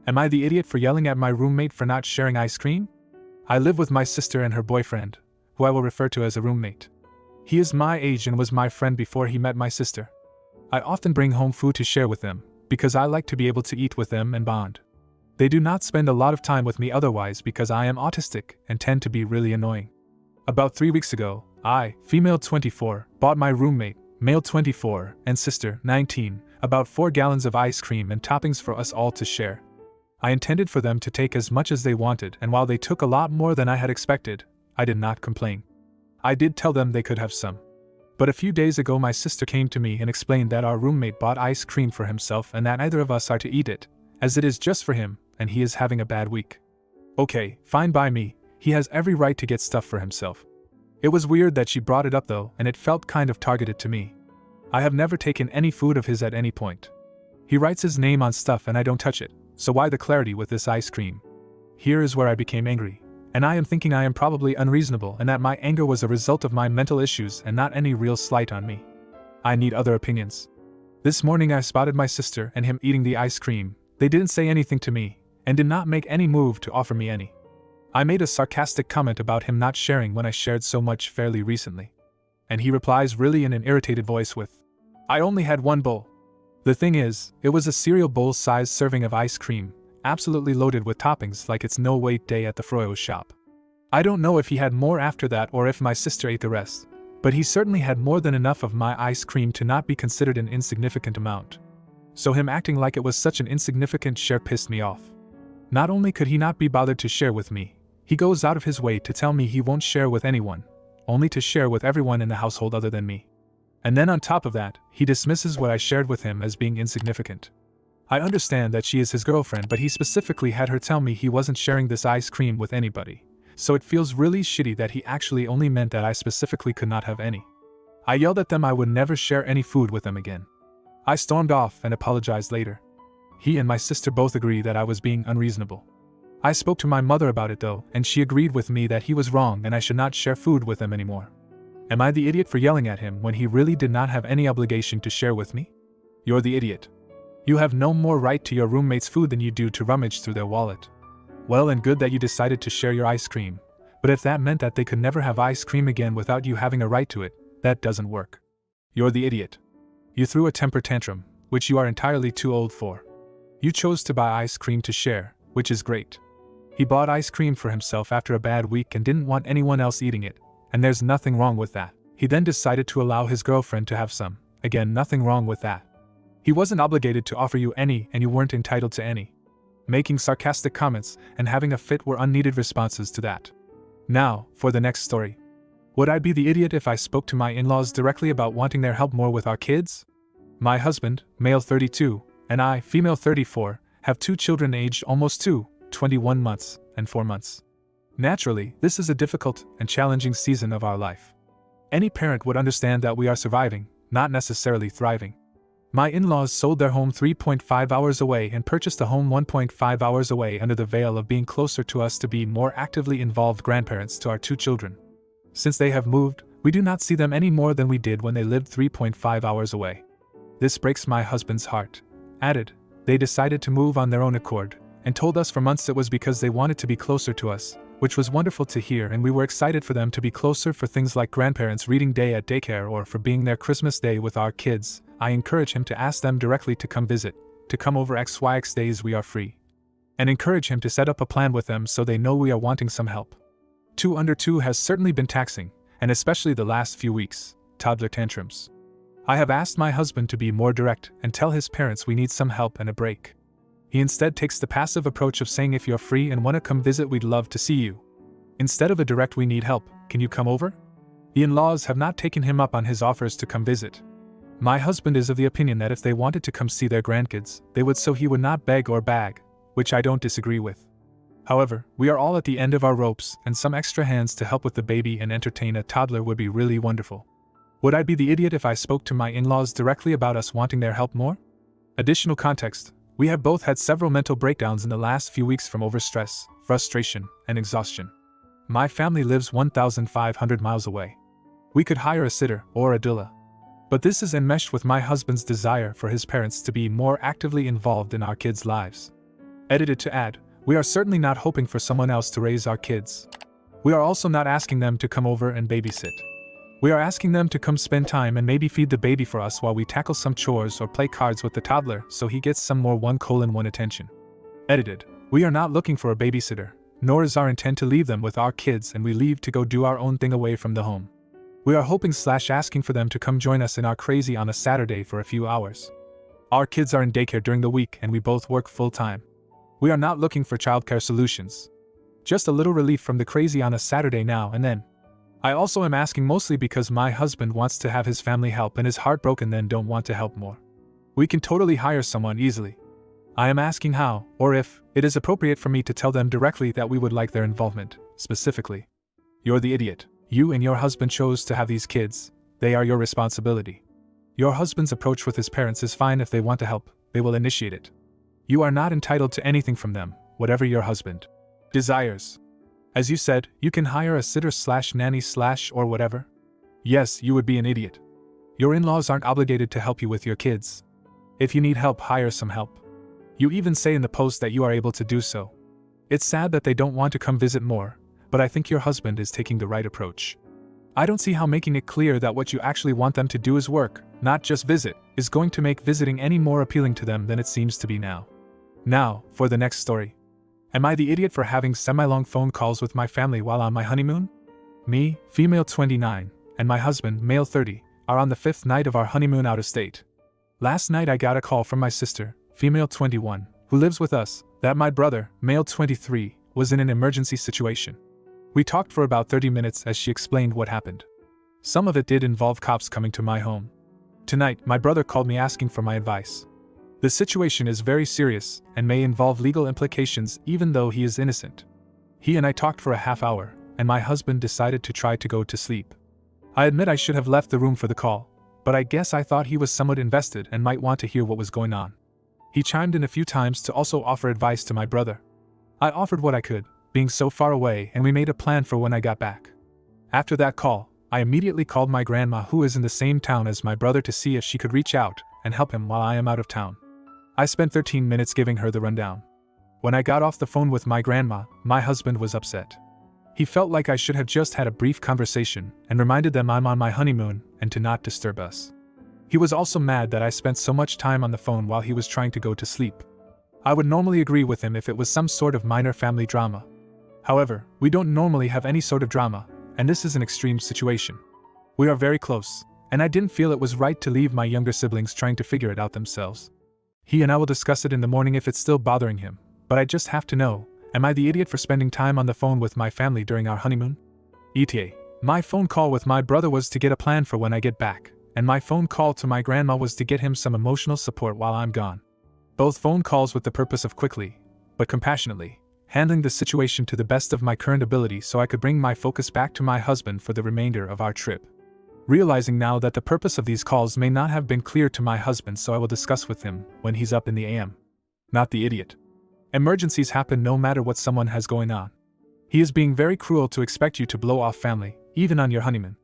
Am I the idiot for yelling at my roommate for not sharing ice cream? I live with my sister and her boyfriend, who I will refer to as a roommate. He is my age and was my friend before he met my sister. I often bring home food to share with them, because I like to be able to eat with them and bond. They do not spend a lot of time with me otherwise because I am autistic and tend to be really annoying. About 3 weeks ago, I, female 24, bought my roommate, male 24, and sister, 19, about 4 gallons of ice cream and toppings for us all to share. I intended for them to take as much as they wanted, and while they took a lot more than I had expected, I did not complain. I did tell them they could have some. But a few days ago my sister came to me and explained that our roommate bought ice cream for himself and that neither of us are to eat it, as it is just for him, and he is having a bad week. Okay, fine by me, he has every right to get stuff for himself. It was weird that she brought it up though, and it felt kind of targeted to me. I have never taken any food of his at any point. He writes his name on stuff and I don't touch it, so why the clarity with this ice cream? Here is where I became angry. And I am thinking I am probably unreasonable and that my anger was a result of my mental issues and not any real slight on me. I need other opinions. This morning I spotted my sister and him eating the ice cream. They didn't say anything to me, and did not make any move to offer me any. I made a sarcastic comment about him not sharing when I shared so much fairly recently. And he replies really in an irritated voice with, "I only had one bowl." The thing is, it was a cereal bowl-sized serving of ice cream, absolutely loaded with toppings like it's no-wait day at the Froyo shop. I don't know if he had more after that or if my sister ate the rest, but he certainly had more than enough of my ice cream to not be considered an insignificant amount. So him acting like it was such an insignificant share pissed me off. Not only could he not be bothered to share with me, he goes out of his way to tell me he won't share with anyone, only to share with everyone in the household other than me. And then on top of that, he dismisses what I shared with him as being insignificant. I understand that she is his girlfriend, but he specifically had her tell me he wasn't sharing this ice cream with anybody, so it feels really shitty that he actually only meant that I specifically could not have any. I yelled at them I would never share any food with them again. I stormed off and apologized later. He and my sister both agree that I was being unreasonable. I spoke to my mother about it though, and she agreed with me that he was wrong and I should not share food with them anymore. Am I the idiot for yelling at him when he really did not have any obligation to share with me? You're the idiot. You have no more right to your roommate's food than you do to rummage through their wallet. Well and good that you decided to share your ice cream, but if that meant that they could never have ice cream again without you having a right to it, that doesn't work. You're the idiot. You threw a temper tantrum, which you are entirely too old for. You chose to buy ice cream to share, which is great. He bought ice cream for himself after a bad week and didn't want anyone else eating it, and there's nothing wrong with that. He then decided to allow his girlfriend to have some. Again, nothing wrong with that. He wasn't obligated to offer you any and you weren't entitled to any. Making sarcastic comments and having a fit were unneeded responses to that. Now, for the next story. Would I be the idiot if I spoke to my in-laws directly about wanting their help more with our kids? My husband, male 32, and I, female 34, have 2 children aged almost 21 months and 4 months. Naturally, this is a difficult and challenging season of our life. Any parent would understand that we are surviving, not necessarily thriving. My in-laws sold their home 3.5 hours away and purchased a home 1.5 hours away under the veil of being closer to us to be more actively involved grandparents to our 2 children. Since they have moved, we do not see them any more than we did when they lived 3.5 hours away. This breaks my husband's heart. Added, they decided to move on their own accord, and told us for months it was because they wanted to be closer to us, which was wonderful to hear, and we were excited for them to be closer for things like grandparents reading day at daycare or for being there Christmas Day with our kids. I encourage him to ask them directly to come visit, to come over XYX days we are free. And encourage him to set up a plan with them so they know we are wanting some help. 2 under 2 has certainly been taxing, and especially the last few weeks, toddler tantrums. I have asked my husband to be more direct and tell his parents we need some help and a break. He instead takes the passive approach of saying if you're free and want to come visit we'd love to see you. Instead of a direct we need help, can you come over? The in-laws have not taken him up on his offers to come visit. My husband is of the opinion that if they wanted to come see their grandkids, they would, so he would not beg or bag, which I don't disagree with. However, we are all at the end of our ropes, and some extra hands to help with the baby and entertain a toddler would be really wonderful. Would I be the idiot if I spoke to my in-laws directly about us wanting their help more? Additional context. We have both had several mental breakdowns in the last few weeks from overstress, frustration, and exhaustion. My family lives 1,500 miles away. We could hire a sitter or a doula. But this is enmeshed with my husband's desire for his parents to be more actively involved in our kids' lives. Edited to add, we are certainly not hoping for someone else to raise our kids. We are also not asking them to come over and babysit. We are asking them to come spend time and maybe feed the baby for us while we tackle some chores or play cards with the toddler so he gets some more 1:1 attention. Edited, we are not looking for a babysitter, nor is our intent to leave them with our kids and we leave to go do our own thing away from the home. We are hoping/asking for them to come join us in our crazy on a Saturday for a few hours. Our kids are in daycare during the week and we both work full-time. We are not looking for childcare solutions. Just a little relief from the crazy on a Saturday now and then. I also am asking mostly because my husband wants to have his family help and is heartbroken then don't want to help more. We can totally hire someone easily. I am asking how, or if, it is appropriate for me to tell them directly that we would like their involvement, specifically. You're the idiot. You and your husband chose to have these kids. They are your responsibility. Your husband's approach with his parents is fine if they want to help, they will initiate it. You are not entitled to anything from them, whatever your husband desires. As you said, you can hire a sitter/nanny/ or whatever. Yes, you would be an idiot. Your in-laws aren't obligated to help you with your kids. If you need help, hire some help. You even say in the post that you are able to do so. It's sad that they don't want to come visit more, but I think your husband is taking the right approach. I don't see how making it clear that what you actually want them to do is work, not just visit, is going to make visiting any more appealing to them than it seems to be now. Now, for the next story. Am I the idiot for having semi-long phone calls with my family while on my honeymoon? Me, female 29, and my husband, male 30, are on the 5th night of our honeymoon out of state. Last night I got a call from my sister, female 21, who lives with us, that my brother, male 23, was in an emergency situation. We talked for about 30 minutes as she explained what happened. Some of it did involve cops coming to my home. Tonight, my brother called me asking for my advice. The situation is very serious and may involve legal implications even though he is innocent. He and I talked for a half hour, and my husband decided to try to go to sleep. I admit I should have left the room for the call, but I guess I thought he was somewhat invested and might want to hear what was going on. He chimed in a few times to also offer advice to my brother. I offered what I could, being so far away, and we made a plan for when I got back. After that call, I immediately called my grandma who is in the same town as my brother to see if she could reach out and help him while I am out of town. I spent 13 minutes giving her the rundown. When I got off the phone with my grandma, my husband was upset. He felt like I should have just had a brief conversation and reminded them I'm on my honeymoon and to not disturb us. He was also mad that I spent so much time on the phone while he was trying to go to sleep. I would normally agree with him if it was some sort of minor family drama. However, we don't normally have any sort of drama, and this is an extreme situation. We are very close, and I didn't feel it was right to leave my younger siblings trying to figure it out themselves. He and I will discuss it in the morning if it's still bothering him, but I just have to know, am I the idiot for spending time on the phone with my family during our honeymoon? ETA. My phone call with my brother was to get a plan for when I get back, and my phone call to my grandma was to get him some emotional support while I'm gone. Both phone calls with the purpose of quickly, but compassionately, handling the situation to the best of my current ability so I could bring my focus back to my husband for the remainder of our trip. Realizing now that the purpose of these calls may not have been clear to my husband, so I will discuss with him when he's up in the AM. Not the idiot. Emergencies happen no matter what someone has going on. He is being very cruel to expect you to blow off family, even on your honeymoon.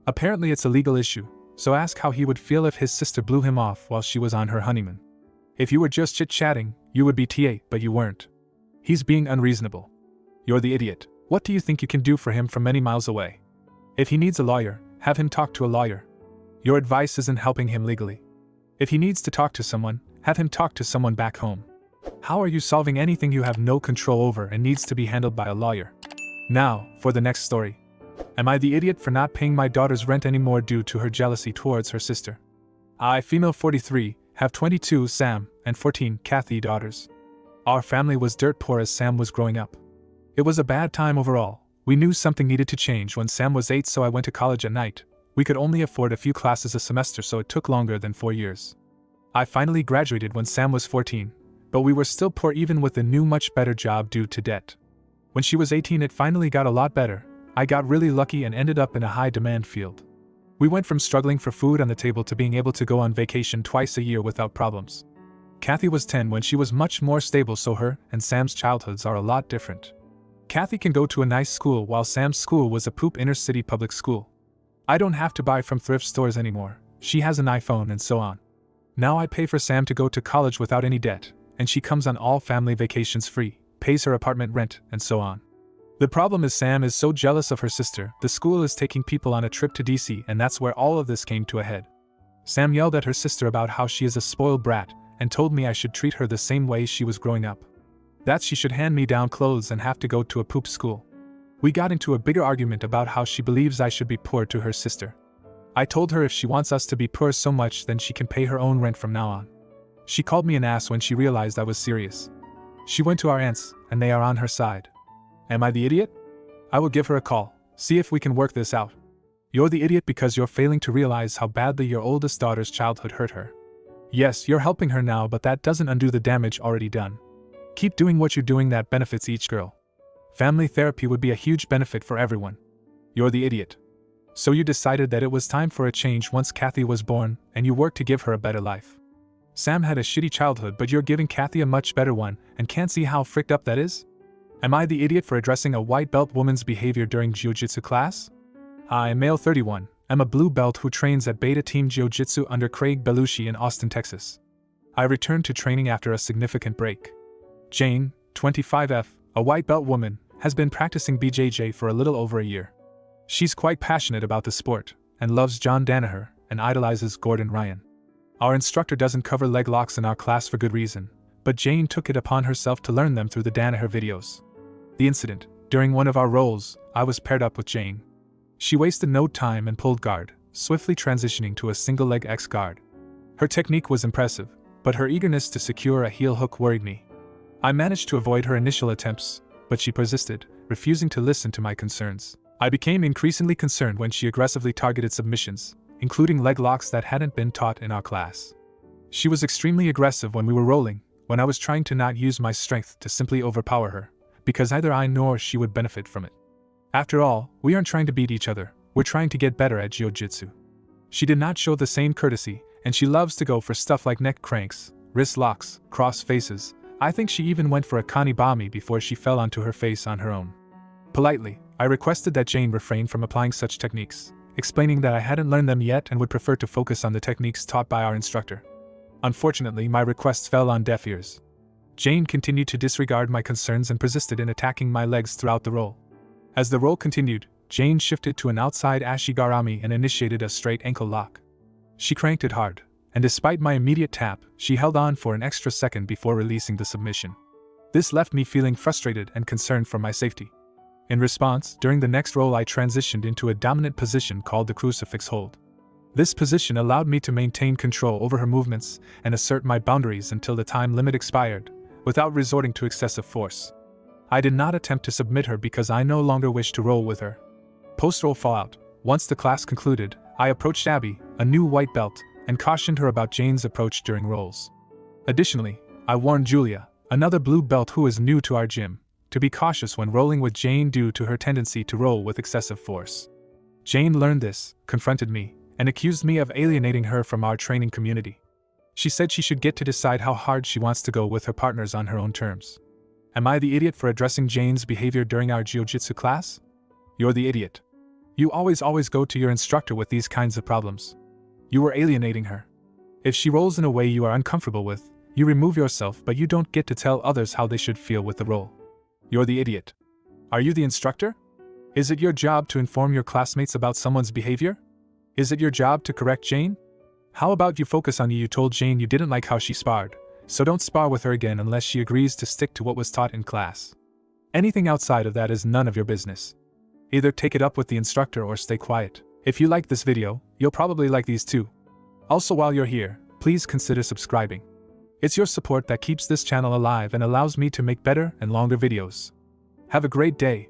Apparently it's a legal issue, so ask how he would feel if his sister blew him off while she was on her honeymoon. If you were just chit-chatting, you would be TA, but you weren't. He's being unreasonable. You're the idiot. What do you think you can do for him from many miles away? If he needs a lawyer, have him talk to a lawyer. Your advice isn't helping him legally. If he needs to talk to someone, have him talk to someone back home. How are you solving anything you have no control over and needs to be handled by a lawyer? Now, for the next story. Am I the idiot for not paying my daughter's rent anymore due to her jealousy towards her sister? I, female 43, have 22 Sam and 14 Kathy daughters. Our family was dirt poor as Sam was growing up. It was a bad time overall. We knew something needed to change when Sam was 8, so I went to college at night. We could only afford a few classes a semester, so it took longer than 4 years. I finally graduated when Sam was 14, but we were still poor even with a new much better job due to debt. When she was 18 it finally got a lot better. I got really lucky and ended up in a high demand field. We went from struggling for food on the table to being able to go on vacation twice a year without problems. Kathy was 10 when she was much more stable, so her and Sam's childhoods are a lot different. Kathy can go to a nice school while Sam's school was a poop inner-city public school. I don't have to buy from thrift stores anymore. She has an iPhone and so on. Now I pay for Sam to go to college without any debt, and she comes on all family vacations free, pays her apartment rent, and so on. The problem is Sam is so jealous of her sister, the school is taking people on a trip to DC, and that's where all of this came to a head. Sam yelled at her sister about how she is a spoiled brat, and told me I should treat her the same way she was growing up. That she should hand me down clothes and have to go to a poop school. We got into a bigger argument about how she believes I should be poor to her sister. I told her if she wants us to be poor so much then she can pay her own rent from now on. She called me an ass when she realized I was serious. She went to our aunts, and they are on her side. Am I the idiot? I will give her a call, see if we can work this out. You're the idiot because you're failing to realize how badly your oldest daughter's childhood hurt her. Yes, you're helping her now, but that doesn't undo the damage already done. Keep doing what you're doing that benefits each girl. Family therapy would be a huge benefit for everyone. You're the idiot. So you decided that it was time for a change once Kathy was born, and you worked to give her a better life. Sam had a shitty childhood, but you're giving Kathy a much better one, and can't see how fricked up that is? Am I the idiot for addressing a white belt woman's behavior during jiu-jitsu class? I, male 31, am a blue belt who trains at Beta Team Jiu-Jitsu under Craig Belushi in Austin, Texas. I returned to training after a significant break. Jane, 25F, a white belt woman, has been practicing BJJ for a little over a year. She's quite passionate about the sport, and loves John Danaher, and idolizes Gordon Ryan. Our instructor doesn't cover leg locks in our class for good reason, but Jane took it upon herself to learn them through the Danaher videos. The incident, during one of our rolls, I was paired up with Jane. She wasted no time and pulled guard, swiftly transitioning to a single leg X guard. Her technique was impressive, but her eagerness to secure a heel hook worried me. I managed to avoid her initial attempts, but she persisted, refusing to listen to my concerns. I became increasingly concerned when she aggressively targeted submissions, including leg locks that hadn't been taught in our class. She was extremely aggressive when we were rolling, when I was trying to not use my strength to simply overpower her, because neither I nor she would benefit from it. After all, we aren't trying to beat each other, we're trying to get better at jiu-jitsu. She did not show the same courtesy, and she loves to go for stuff like neck cranks, wrist locks, cross faces. I think she even went for a kanibami before she fell onto her face on her own. Politely, I requested that Jane refrain from applying such techniques, explaining that I hadn't learned them yet and would prefer to focus on the techniques taught by our instructor. Unfortunately, my requests fell on deaf ears. Jane continued to disregard my concerns and persisted in attacking my legs throughout the roll. As the roll continued, Jane shifted to an outside ashigarami and initiated a straight ankle lock. She cranked it hard, and despite my immediate tap, she held on for an extra second before releasing the submission. This left me feeling frustrated and concerned for my safety. In response, during the next roll I transitioned into a dominant position called the crucifix hold. This position allowed me to maintain control over her movements and assert my boundaries until the time limit expired, without resorting to excessive force. I did not attempt to submit her because I no longer wished to roll with her. Post-roll fallout, once the class concluded, I approached Abby, a new white belt, and cautioned her about Jane's approach during rolls. Additionally, I warned Julia, another blue belt who is new to our gym, to be cautious when rolling with Jane due to her tendency to roll with excessive force. Jane learned this, confronted me, and accused me of alienating her from our training community. She said she should get to decide how hard she wants to go with her partners on her own terms. Am I the idiot for addressing Jane's behavior during our jiu-jitsu class? You're the idiot. You always go to your instructor with these kinds of problems. You were alienating her. If she rolls in a way you are uncomfortable with, you remove yourself, but you don't get to tell others how they should feel with the roll. You're the idiot. Are you the instructor? Is it your job to inform your classmates about someone's behavior? Is it your job to correct Jane? How about you focus on you told Jane you didn't like how she sparred, so don't spar with her again unless she agrees to stick to what was taught in class. Anything outside of that is none of your business. Either take it up with the instructor or stay quiet. If you like this video, you'll probably like these too. Also, while you're here, please consider subscribing. It's your support that keeps this channel alive and allows me to make better and longer videos. Have a great day.